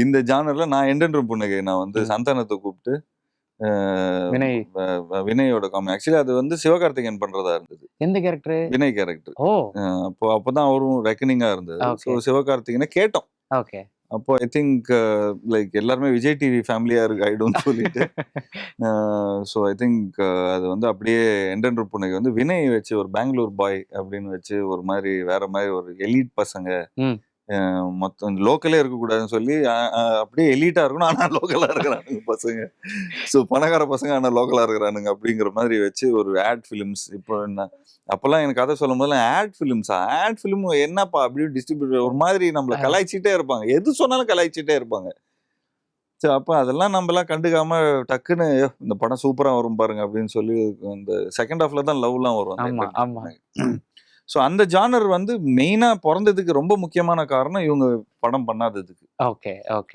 இந்த ஜானர்ல நான் எண்டென்றும் புன்னகை நான் வந்து சந்தானத்தை கூப்பிட்டு வினய் வினயோட காமெடி. ஆக்சுவலி அது வந்து சிவகார்த்திகேயன் பண்றதா இருந்தது. எந்த கேரக்டர்? வினய் கேரக்டர். ஓ அப்போதான் அவரும் ரெக்கனிங்கா இருந்தது. ஸோ சிவகார்த்திகேயனை கேட்டோம். ஓகே. அப்போ ஐ திங்க் லைக் எல்லாருமே விஜய் டிவி ஃபேமிலியா இருக்கு ஆயிடும்னு சொல்லிட்டு ஸோ ஐ திங்க் அது வந்து அப்படியே எண்டென்றும் புன்னகை வந்து வினய் வச்சு ஒரு பெங்களூர் பாய் அப்படின்னு வச்சு ஒரு மாதிரி வேற மாதிரி ஒரு எலீட் பசங்க மொத்தம் லோக்கலே இருக்கக்கூடாதுன்னு சொல்லி அப்படியே எலீட்டா இருக்கணும் ஆனா லோக்கலா இருக்கிறானுங்க பசங்க. ஸோ பணக்கார பசங்க ஆனா லோக்கலா இருக்கிறானுங்க அப்படிங்கிற மாதிரி வச்சு ஒரு ஆட் ஃபிலிம்ஸ். இப்போ என்ன அப்பெல்லாம் எனக்கு கதை சொல்லும் போதெல்லாம் ஆட் ஃபிலிம் என்னப்பா அப்படி டிஸ்ட்ரிபியூட்டர் ஒரு மாதிரி நம்மளை கலாய்ச்சிட்டே இருப்பாங்க, எது சொன்னாலும் கலாய்ச்சிட்டே இருப்பாங்க. சரி அப்போ அதெல்லாம் நம்மலாம் கண்டுக்காம டக்குன்னு இந்த படம் சூப்பரா வரும் பாருங்க அப்படின்னு சொல்லி இந்த செகண்ட் ஹாஃப்ல தான் லவ்லாம் வரும். ஸோ அந்த ஜானர் வந்து மெயினா பிறந்ததுக்கு ரொம்ப முக்கியமான காரணம் இவங்க படம் பண்ணாததுக்கு. Okay okay.